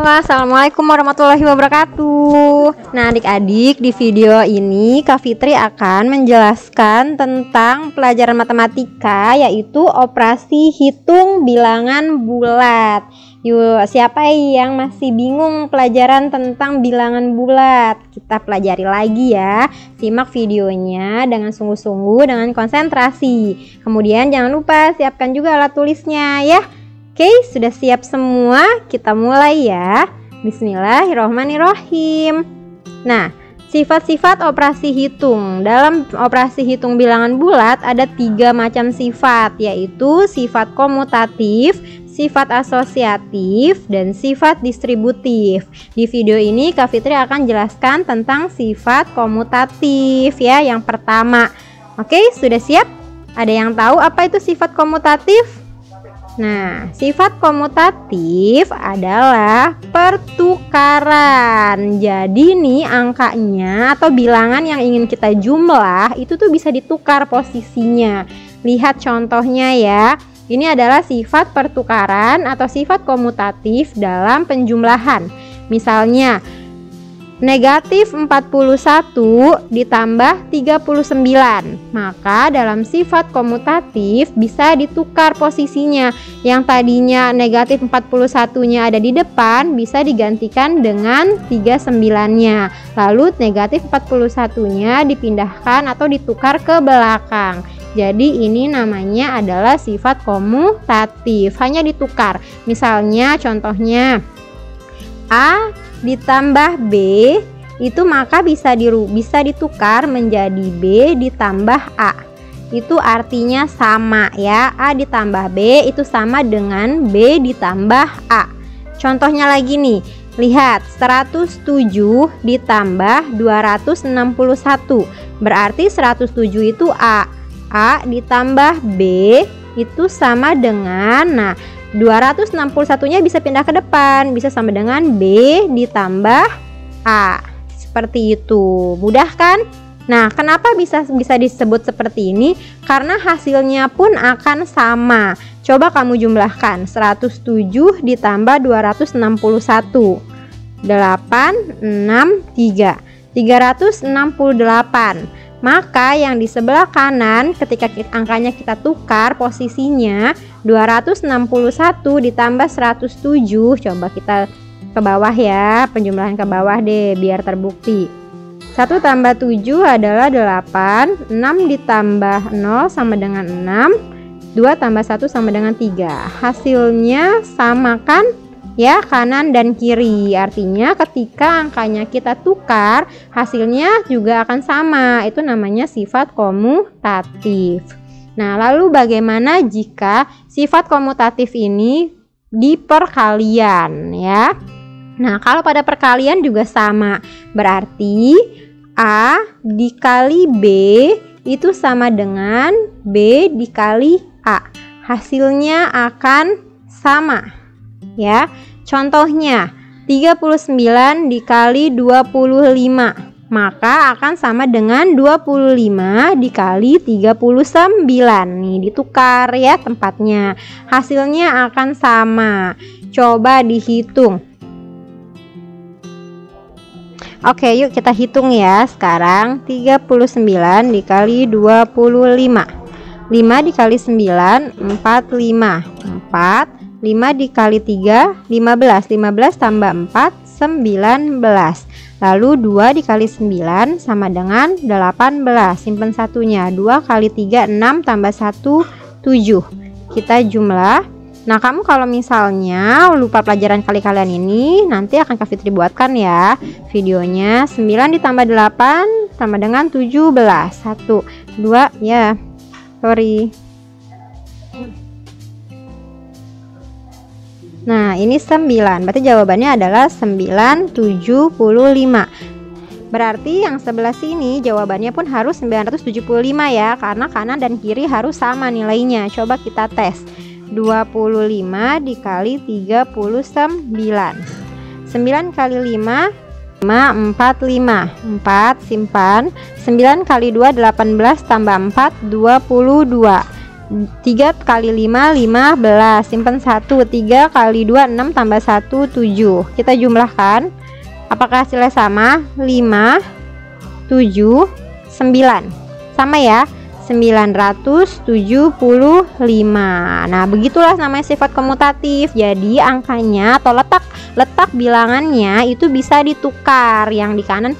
Halo, assalamualaikum warahmatullahi wabarakatuh. Nah, adik-adik, di video ini Kak Fitri akan menjelaskan tentang pelajaran matematika, yaitu operasi hitung bilangan bulat. Yuk, siapa yang masih bingung pelajaran tentang bilangan bulat? Kita pelajari lagi ya. Simak videonya dengan sungguh-sungguh, dengan konsentrasi. Kemudian jangan lupa siapkan juga alat tulisnya ya. Oke, sudah siap semua? Kita mulai ya. Bismillahirrohmanirrohim. Nah, sifat-sifat operasi hitung. Dalam operasi hitung bilangan bulat ada 3 macam sifat, yaitu sifat komutatif, sifat asosiatif, dan sifat distributif. Di video ini Kak Fitri akan jelaskan tentang sifat komutatif ya, yang pertama. Oke, sudah siap? Ada yang tahu apa itu sifat komutatif? Nah, sifat komutatif adalah pertukaran. Jadi nih angkanya atau bilangan yang ingin kita jumlah itu tuh bisa ditukar posisinya. Lihat contohnya ya. Ini adalah sifat pertukaran atau sifat komutatif dalam penjumlahan. Misalnya negatif 41 ditambah 39. Maka dalam sifat komutatif bisa ditukar posisinya. Yang tadinya negatif 41-nya ada di depan bisa digantikan dengan 39-nya. Lalu negatif 41-nya dipindahkan atau ditukar ke belakang. Jadi ini namanya adalah sifat komutatif, hanya ditukar. Misalnya contohnya A ditambah B itu maka bisa ditukar menjadi B ditambah A. Itu artinya sama ya. A ditambah B itu sama dengan B ditambah A. Contohnya lagi nih. Lihat, 107 ditambah 261. Berarti 107 itu A. A ditambah B itu sama dengan 261-nya bisa pindah ke depan, bisa sama dengan B ditambah A. Seperti itu. Mudah kan? Nah, kenapa bisa disebut seperti ini? Karena hasilnya pun akan sama. Coba kamu jumlahkan 107 ditambah 261. 8, 6, 3. 368. Maka yang di sebelah kanan ketika angkanya kita tukar posisinya 261 ditambah 107. Coba kita ke bawah ya, penjumlahan ke bawah deh biar terbukti. 1 tambah 7 adalah 8, 6 ditambah 0 sama dengan 6, 2 tambah 1 sama dengan 3. Hasilnya sama kan? Ya, kanan dan kiri. Artinya ketika angkanya kita tukar, hasilnya juga akan sama. Itu namanya sifat komutatif. Nah, lalu bagaimana jika sifat komutatif ini diperkalian ya? Nah, kalau pada perkalian juga sama. Berarti A dikali B itu sama dengan B dikali A. Hasilnya akan sama. Ya, contohnya 39 dikali 25 maka akan sama dengan 25 dikali 39. Nih ditukar ya tempatnya, hasilnya akan sama. Coba dihitung. Oke, yuk kita hitung ya. Sekarang 39 dikali 25, 5 dikali 9 45, 4 5 dikali 3, 15. 15 tambah 4, 19. Lalu 2 dikali 9 sama dengan 18. Simpan satunya. 2 kali 3, 6 tambah 1, 7. Kita jumlah. Nah, kamu kalau misalnya lupa pelajaran kali-kalian ini, nanti akan Kak Fitri buatkan ya videonya. 9 ditambah 8 sama dengan 17. 1, 2, ya. Sorry. Nah, ini 9. Berarti jawabannya adalah 975. Berarti yang sebelah sini jawabannya pun harus 975 ya, karena kanan dan kiri harus sama nilainya. Coba kita tes. 25 dikali 39. 9 kali 5 45. 4 simpan. 9 kali 2 18 tambah 4 22. 3 kali 5 15, simpan 1. 3 kali 2 6 tambah 1 7. Kita jumlahkan. Apakah hasilnya sama? 5 7 9. Sama ya, 975. Nah, begitulah namanya sifat komutatif. Jadi angkanya atau letak bilangannya itu bisa ditukar. Yang di kanan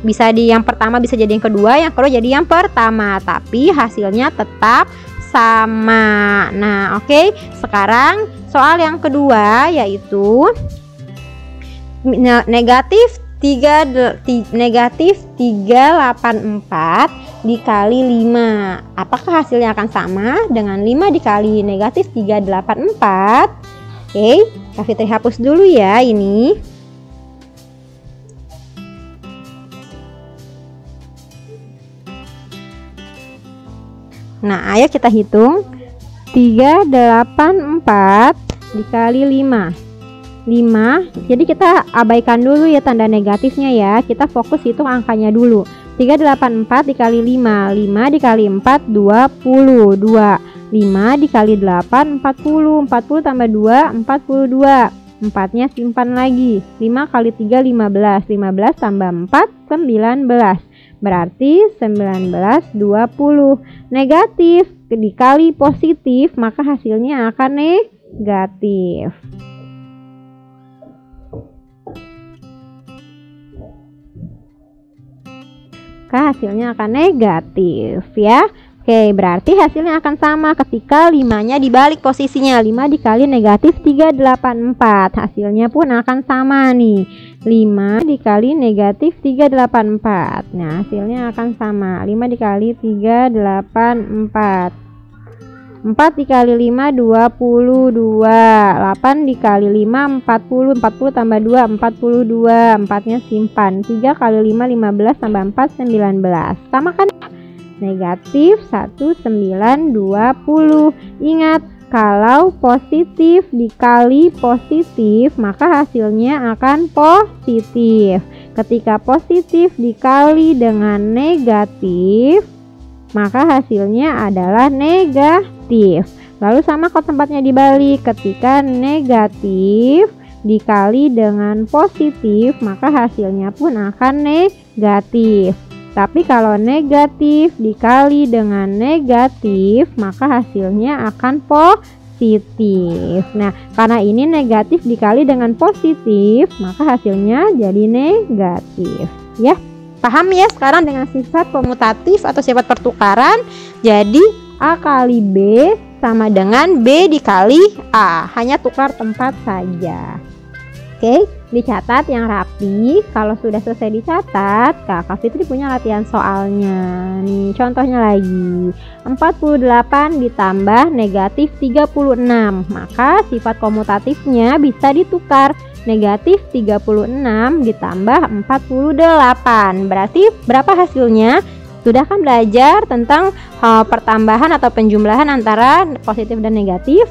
bisa di yang pertama bisa jadi yang kedua, yang kedua jadi yang pertama, tapi hasilnya tetap sama. Nah, oke. Sekarang soal yang kedua yaitu negatif 384 dikali 5. Apakah hasilnya akan sama dengan 5 dikali negatif 384? Oke, Kak Fitri hapus dulu ya ini. Nah, ayo kita hitung. 384 dikali 5. 5. Jadi kita abaikan dulu ya tanda negatifnya ya. Kita fokus hitung angkanya dulu. 384 dikali 5. 5 dikali 4 20. 5 dikali 8 40. 40 tambah 2 42. 4-nya simpan lagi. 5 kali 3 15. 15 tambah 4 19. Berarti 19 20. Negatif dikali positif, maka hasilnya akan negatif. Maka hasilnya akan negatif ya. Oke, berarti hasilnya akan sama ketika 5-nya dibalik posisinya. 5 dikali negatif 384. Hasilnya pun akan sama nih. 5 dikali negatif 384. Nah, hasilnya akan sama. 5 dikali 384. 4 dikali 5 22. 8 dikali 5 40. 40 tambah 2 42. 4-nya simpan. 3 kali 5 15 tambah 4 19. Sama kan? Negatif 1920. Ingat, kalau positif dikali positif, maka hasilnya akan positif. Ketika positif dikali dengan negatif, maka hasilnya adalah negatif. Lalu sama kalau tempatnya dibalik. Ketika negatif dikali dengan positif, maka hasilnya pun akan negatif. Tapi kalau negatif dikali dengan negatif, maka hasilnya akan positif. Nah, karena ini negatif dikali dengan positif, maka hasilnya jadi negatif. Ya, paham ya sekarang dengan sifat komutatif atau sifat pertukaran? Jadi A kali B sama dengan B dikali A, hanya tukar tempat saja. Oke, dicatat yang rapi. Kalau sudah selesai dicatat, Kak Fitri punya latihan soalnya. Nih, contohnya lagi. 48 ditambah negatif 36. Maka sifat komutatifnya bisa ditukar. Negatif 36 ditambah 48. Berarti berapa hasilnya? Sudah kan belajar tentang pertambahan atau penjumlahan antara positif dan negatif?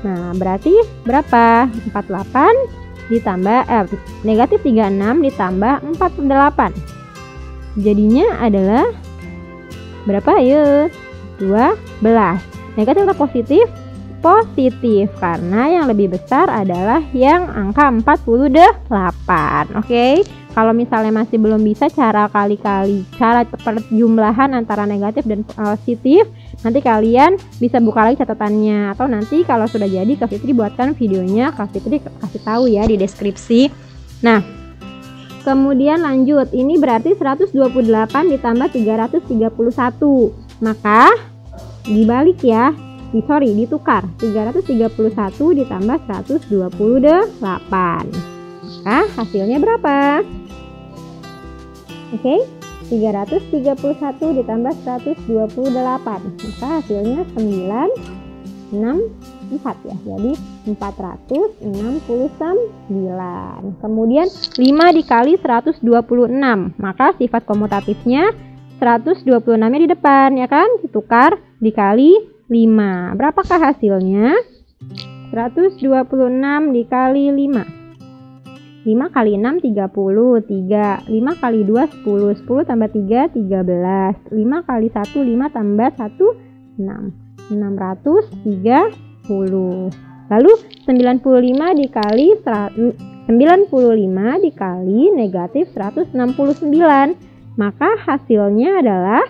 Nah, berarti berapa? 48 ditambah negatif 36 ditambah 48. Jadinya adalah berapa? Ayo, 12. Negatif atau positif? Positif, karena yang lebih besar adalah yang angka 48. Oke. Kalau misalnya masih belum bisa cara perjumlahan antara negatif dan positif, nanti kalian bisa buka lagi catatannya, atau nanti kalau sudah jadi Kak Fitri buatkan videonya, Kak Fitri kasih tahu ya di deskripsi. Nah, kemudian lanjut, ini berarti 128 ditambah 331, maka dibalik ya, ditukar 331 ditambah 128. Maka hasilnya berapa? Oke, 331 ditambah 128, maka hasilnya 964 ya, jadi 469. Kemudian 5 dikali 126, maka sifat komutatifnya 126 nya di depan ya kan, ditukar dikali 5. Berapakah hasilnya? 126 dikali 5. 5 kali 6 30, 5 kali 2 10, 10 tambah 3 13, 5 kali 1 5 tambah 1 6. 630. Lalu 95 dikali negatif 169. Maka hasilnya adalah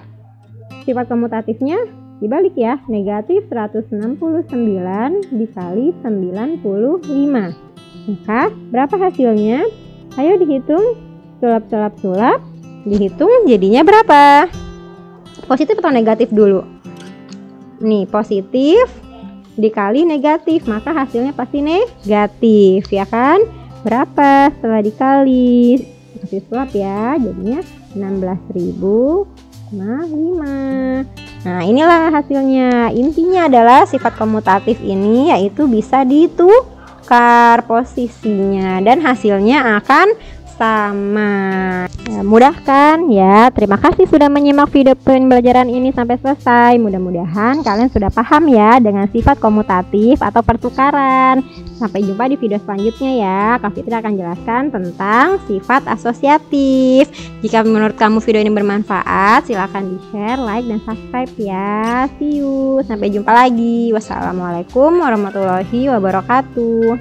sifat komutatifnya dibalik ya, negatif 169 dikali 95. Maka berapa hasilnya? Ayo dihitung, sulap. Dihitung jadinya berapa? Positif atau negatif dulu? Nih, positif dikali negatif, maka hasilnya pasti negatif, ya kan? Berapa setelah dikali? Kasih sulap ya, jadinya 16.005. Nah, inilah hasilnya. Intinya adalah sifat komutatif ini yaitu bisa ditukar posisinya dan hasilnya akan sama. Ya, mudah kan ya? Terima kasih sudah menyimak video pembelajaran ini sampai selesai. Mudah-mudahan kalian sudah paham ya dengan sifat komutatif atau pertukaran. Sampai jumpa di video selanjutnya ya. Kak Fitri akan jelaskan tentang sifat asosiatif. Jika menurut kamu video ini bermanfaat, silahkan di-share, like, dan subscribe ya. See you. Sampai jumpa lagi. Wassalamualaikum warahmatullahi wabarakatuh.